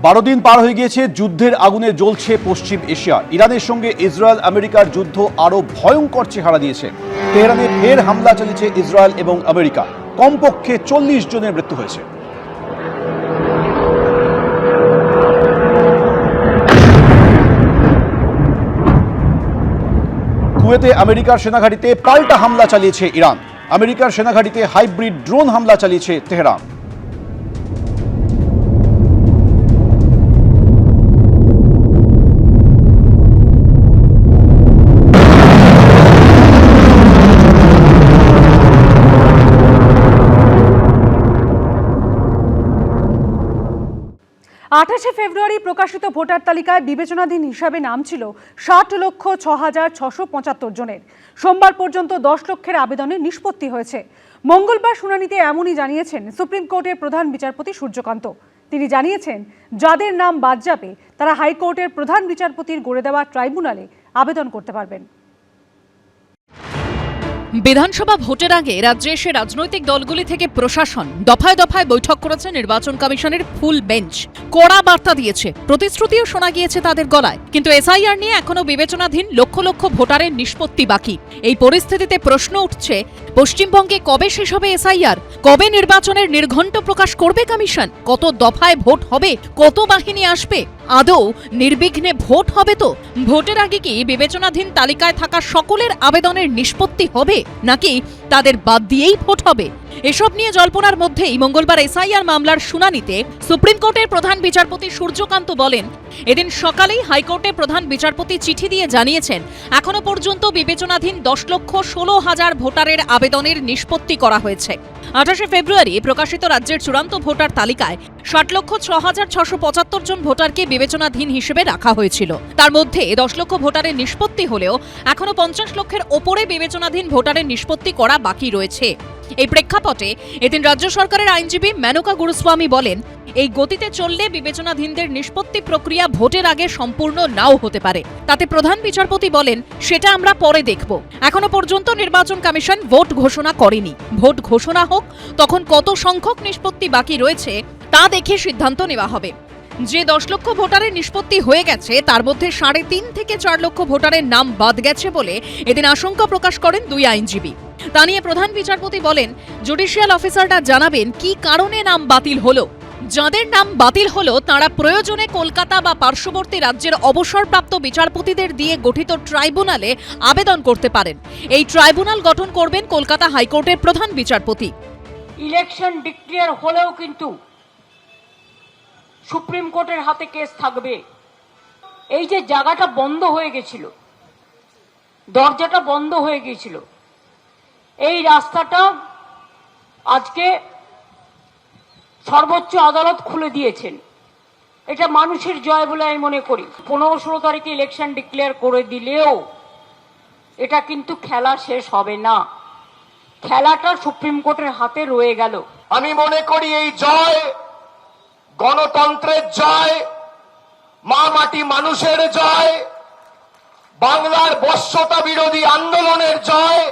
12 দিন পার হয়ে গিয়েছে, যুদ্ধের আগুনে জ্বলছে পশ্চিম এশিয়া। ইরানের সঙ্গে ইসরায়েল আমেরিকার যুদ্ধ আরো ভয়ঙ্কর চেহারা দিয়েছে। তেহরানে ফের হামলা চালিয়েছে ইসরায়েল এবং আমেরিকা। কমপক্ষে 40 জনের মৃত্যু হয়েছে। কুয়েতে আমেরিকার সেনাঘাঁটিতে পাল্টা হামলা চালিয়েছে ইরান। আমেরিকার সেনাঘাঁটিতে হাইব্রিড ড্রোন হামলা চালিয়েছে তেহরান। ফেব্রুয়ারি প্রকাশিত ভোটার তালিকায় বিবেচনাধীন হিসাবে নাম ছিল 60,06,675 জনের। সোমবার পর্যন্ত 10 লক্ষের আবেদনের নিষ্পত্তি হয়েছে। মঙ্গলবার শুনানিতে এমনই জানিয়েছেন সুপ্রিম কোর্টের প্রধান বিচারপতি সূর্যকান্ত। তিনি জানিয়েছেন, যাদের নাম বাদ যাবে তারা হাইকোর্টের প্রধান বিচারপতির গড়ে দেওয়া ট্রাইব্যুনালে আবেদন করতে পারবেন। বিধানসভা ভোটের আগে রাজ্যে এসে রাজনৈতিক দলগুলি থেকে প্রশাসন দফায় দফায় বৈঠক করেছে নির্বাচন কমিশনের ফুল বেঞ্চ। কড়া বার্তা দিয়েছে, প্রতিশ্রুতিও শোনা গিয়েছে তাদের গলায়। কিন্তু এসআইআর নিয়ে এখনো বিবেচনাধীন লক্ষ লক্ষ ভোটারের নিষ্পত্তি বাকি। এই পরিস্থিতিতে প্রশ্ন উঠছে, পশ্চিমবঙ্গে কবে শেষ হবে এসআইআর? কবে নির্বাচনের নির্ঘণ্ট প্রকাশ করবে কমিশন? কত দফায় ভোট হবে? কত বাহিনী আসবে? আদৌ নির্বিঘ্নে ভোট হবে তো? ভোটের আগে কি বিবেচনাধীন তালিকায় থাকা সকলের আবেদনের নিষ্পত্তি হবে, নাকি তাদের বাদ দিয়েই ভোট হবে? এসব নিয়ে জল্পনার মধ্যেই মঙ্গলবার এসআইআর মামলার শুনানিতে সুপ্রিম কোর্টের প্রধান বিচারপতি সূর্যকান্ত বলেন, এদিন সকালেই হাইকোর্টে প্রধান বিচারপতি চিঠি দিয়ে জানিয়েছেন, এখনো পর্যন্ত বিবেচনাধীন 10,16,000 ভোটারের আবেদনের নিষ্পত্তি করা হয়েছে। 28 ফেব্রুয়ারি প্রকাশিত রাজ্যের চূড়ান্ত ভোটার তালিকায় 60,06,675 জন ভোটারকে বিবেচনাধীন হিসেবে রাখা হয়েছিল। তার মধ্যে 10 লক্ষ ভোটারের নিষ্পত্তি হলেও এখনো 50 লক্ষের ওপরে বিবেচনাধীন ভোটারের নিষ্পত্তি করা বাকি রয়েছে। এই প্রেক্ষাপটে এদিন রাজ্য সরকারের আইনজীবী মেনকা গুরুস্বামী বলেন, এই গতিতে চললে বিবেচনাধীনদের নিষ্পত্তি প্রক্রিয়া ভোটের আগে সম্পূর্ণ নাও হতে পারে। তাতে প্রধান বিচারপতি বলেন, সেটা আমরা পরে দেখব। এখনো পর্যন্ত নির্বাচন কমিশন ভোট ঘোষণা করেনি। ভোট ঘোষণা হোক, তখন কত সংখ্যক নিষ্পত্তি বাকি রয়েছে তা দেখে সিদ্ধান্ত নেওয়া হবে। যে 10 লক্ষ ভোটারের নিষ্পত্তি হয়ে গেছে তার মধ্যে 3.5 থেকে 4 লক্ষ ভোটারের নাম বাদ গেছে বলে এদিন আশঙ্কা প্রকাশ করেন দুই আইনজীবী। তা নিয়ে প্রধান বিচারপতি বলেন, জুডিশিয়াল অফিসাররা জানাবেন কি কারণে নাম বাতিল হলো। যাদের নাম বাতিল হলো তারা প্রয়োজনে কলকাতা বা পার্শ্ববর্তী রাজ্যের অবসরপ্রাপ্ত বিচারপতিদের দিয়ে গঠিত ট্রাইব্যুনালে আবেদন করতে পারেন। এই ট্রাইব্যুনাল গঠন করবেন কলকাতা হাইকোর্টের প্রধান বিচারপতি। ইলেকশন ডিক্লেয়ার হলেও কিন্তু সুপ্রিম কোর্টের হাতে কেস থাকবে। এই যে জায়গাটা বন্ধ হয়ে গেছিল, দরজাটা বন্ধ হয়ে গিয়েছিল, এই রাস্তাটা আজকে সর্বোচ্চ আদালত খুলে দিয়েছেন। এটা মানুষের জয় বলে আমি মনে করি। 15-16 তারিখে ইলেকশন ডিক্লেয়ার করে দিলেও এটা কিন্তু খেলা শেষ হবে না। খেলাটা সুপ্রিম কোর্টের হাতে রয়ে গেল। আমি মনে করি এই জয় গণতন্ত্রের জয়, মা মাটি মানুষের জয়, বাংলার বশ্যতা বিরোধী আন্দোলনের জয়,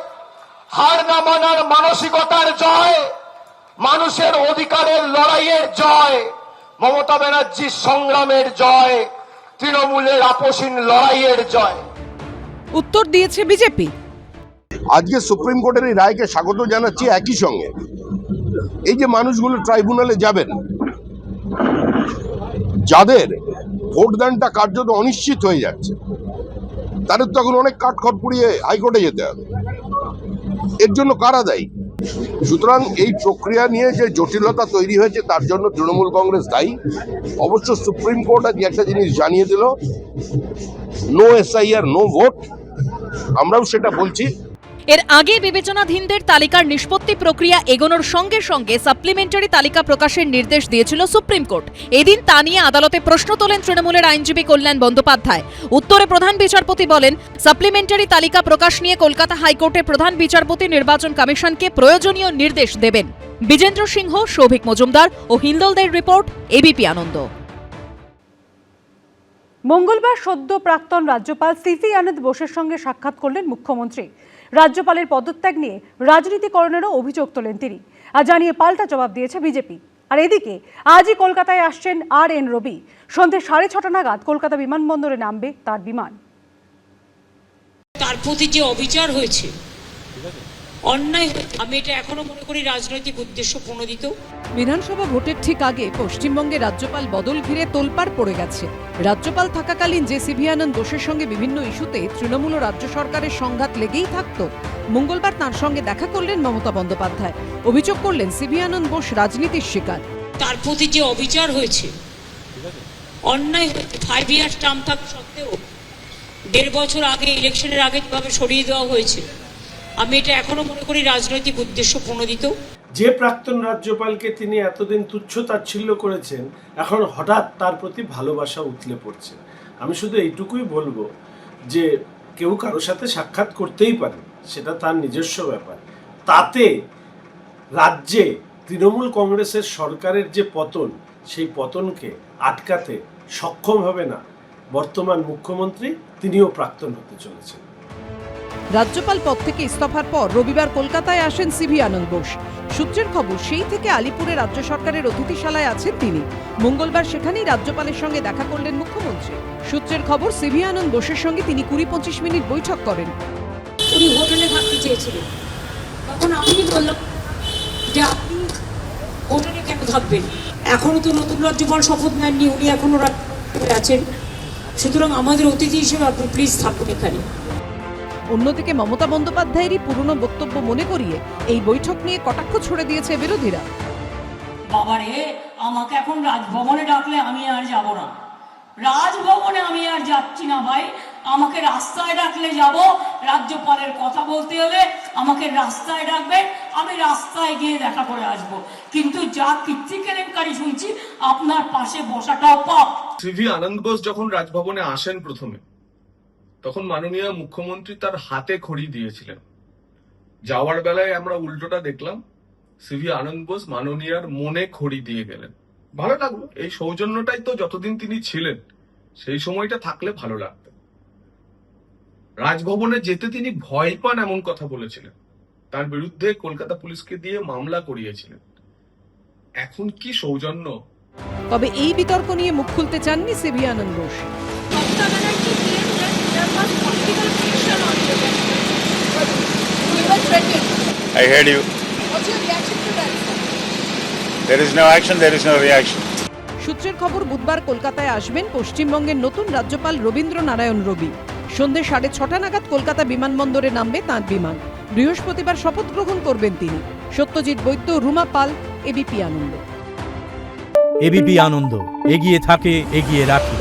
হার না মানার মানসিকতার জয়, মানুষের অধিকারের লড়াইয়ের জয়, মমতা ব্যানার্জির সংগ্রামের জয়, তৃণমূলের আপসীন লড়াইয়ের জয়। উত্তর দিয়েছে বিজেপি। আজকে সুপ্রিম কোর্টের এই রায়কে স্বাগত জানাচ্ছি। একই সঙ্গে এই যে মানুষগুলো ট্রাইব্যুনালে যাবেন, যাদের ভোটদানটা কার্যত অনিশ্চিত হয়ে যাচ্ছে, তাদের তখন অনেক কাঠখড় পুড়িয়ে হাইকোর্টে যেতে হবে। এর জন্য কারা দায়ী? সুতরাং এই প্রক্রিয়া নিয়ে যে জটিলতা তৈরি হয়েছে তার জন্য তৃণমূল কংগ্রেস দায়ী। অবশ্য সুপ্রিম কোর্ট আজ একটা জিনিস জানিয়ে দিল, নো এসআইআর নো ভোট। আমরাও সেটা বলছি। এর আগে বিবেচনাধীনদের তালিকার নিষ্পত্তি প্রক্রিয়া এগোনোর সঙ্গে সঙ্গে সাপ্লিমেন্টারি তালিকা প্রকাশের নির্দেশ দিয়েছিল সুপ্রিম কোর্ট। এদিন তা নিয়ে আদালতে প্রশ্ন তোলেন তৃণমূলের আইনজীবী কল্যাণ বন্দ্যোপাধ্যায়। উত্তরে প্রধান বিচারপতি বলেন, সাপ্লিমেন্টারি তালিকা প্রকাশ নিয়ে কলকাতা হাইকোর্টের প্রধান বিচারপতি নির্বাচন কমিশনকে প্রয়োজনীয় নির্দেশ দেবেন। বিজেন্দ্র সিংহ, সৌভিক মজুমদার ও হিন্দলদের রিপোর্ট, এবিপি আনন্দ। মঙ্গলবার সদ্য প্রাক্তন রাজ্যপাল সিভি আনন্দ বোসের সঙ্গে সাক্ষাৎ করলেন মুখ্যমন্ত্রী। রাজ্যপালের পদত্যাগ নিয়ে রাজনীতিকরণেরও অভিযোগ তোলেন তিনি। আর জানিয়ে পাল্টা জবাব দিয়েছে বিজেপি। আর এদিকে আজই কলকাতায় আসছেন RN রবি। সন্ধ্যে 6:30 নাগাদ কলকাতা বিমানবন্দরে নামবে তার বিমান। তার প্রতি যে অবিচার হয়েছে, অন্যায়, আমি এটা এখনো মনে করি রাজনৈতিক উদ্দেশ্য প্রণোদিত। বিধানসভা ভোটের ঠিক আগে পশ্চিমবঙ্গে রাজ্যপাল বদল ঘিরে তোলপাড় পড়ে গেছে। রাজ্যপাল থাকাকালীন যে সিভি আনন্দ বোসের সঙ্গে বিভিন্ন ইস্যুতে তৃণমূল ও রাজ্য সরকারের সংঘাত লেগেই থাকতো, মঙ্গলবার তাঁর সঙ্গে দেখা করলেন মমতা বন্দ্যোপাধ্যায়। অভিযোগ করলেন সিভি আনন্দ বোস রাজনীতির শিকার। তার প্রতি যে অবিচার হয়েছে, অন্যায়, 5 ইয়ার্স টার্ম থাকা সত্ত্বেও 1.5 বছর আগে, ইলেকশনের আগে যেভাবে সরিয়ে দেওয়া হয়েছে, আমি এটা এখনো মনে করি রাজনৈতিক উদ্দেশ্য প্রণোদিত। যে প্রাক্তন রাজ্যপালকে তিনি এতদিন তুচ্ছ-তাচ্ছিল্য করেছেন, এখন হঠাৎ তার প্রতি ভালোবাসা উথলে পড়ছে। আমি শুধু এইটুকুই বলবো যে কেউ কারোর সাথে সাক্ষাৎ করতেই পারে, সেটা তার নিজস্ব ব্যাপার। তাতে রাজ্যে তৃণমূল কংগ্রেসের সরকারের যে পতন, সেই পতনকে আটকাতে সক্ষম হবে না বর্তমান মুখ্যমন্ত্রী, তিনিও প্রাক্তন হতে চলেছেন। রাজ্যপাল পদ থেকে ইস্তফার পর রবিবার কলকাতায় আসেন সিভি আনন্দ বোস। সূত্রের খবর, সেই থেকে আলিপুরে রাজ্য সরকারের অতিথিশালায় আছেন তিনি। মঙ্গলবার সেখানেই রাজ্যপালের সঙ্গে দেখা করলেন মুখ্যমন্ত্রী। সূত্রের খবর, সিভি আনন্দ বোসের সঙ্গে তিনি 20-25 মিনিট বৈঠক করেন। উনি হোটেলে থাকতে চেয়েছিলেন, তখন আমি বললাম যে আপনি হোটেলে কেন থাকবেন, এখনো তো নতুন রাজ্যপাল শপথ নেননি, উনি এখনো রাজ্যপালে আছেন, সুতরাং আমাদের অতিথি হিসেবে আপনি প্লিজ থাকুন এখানে। অন্যদিকে মমতা বন্দ্যোপাধ্যায়েরই পুরনো বক্তব্য মনে করিয়ে এই বৈঠক নিয়ে কটাক্ষ ছুড়ে দিয়েছে বিরোধীরা। বাবারে, আমাকে এখন রাজভবনে ডাকলে আমি আর যাব না, রাজভবনে আমি আর যাচ্ছি না ভাই। আমাকে রাস্তায় ডাকলে যাব, রাজ্যপালের কথা বলতে হলে আমাকে রাস্তায় ডাকবেন, আমি রাস্তায় গিয়ে দেখা করে আসব। কিন্তু যা কীর্তি কেলেঙ্কারি শুনছি, আপনার পাশে বসাটাও পাপ। সিভি আনন্দ বোস যখন রাজভবনে আসেন প্রথমে, তখন মাননীয় মুখ্যমন্ত্রী তার হাতে খড়ি দিয়েছিলেন। যাওয়ার বেলায় আমরা উল্টোটা দেখলাম, সিভি আনন্দ বোস মাননীয়ার মনে খড়ি দিয়ে গেলেন। ভালো লাগলো। এই সৌজন্যটাই তো যতদিন তিনি ছিলেন সেই সময়টা থাকলে ভালো লাগতো। রাজভবনে যেতে তিনি ভয় পান এমন কথা বলেছিলেন, তার বিরুদ্ধে কলকাতা পুলিশকে দিয়ে মামলা করিয়েছিলেন। এখন কি সৌজন্য! তবে এই বিতর্ক নিয়ে মুখ খুলতে চাননি C V Ananda Bose. I heard you. What's your reaction to that? There is no action, there is no reaction. সূত্রের খবর, বুধবার কলকাতায় আসবেন পশ্চিমবঙ্গের নতুন রাজ্যপাল রবীন্দ্র নারায়ণ রবি। সন্ধ্যে 6:30 নাগাদ কলকাতা বিমানবন্দরে নামবে তাঁর বিমান। বৃহস্পতিবার শপথ গ্রহণ করবেন তিনি। সত্যজিৎ বৈদ্য, রুমা পাল, এবিপি আনন্দ। এবিপি আনন্দ, এগিয়ে থাকে, এগিয়ে রাখে।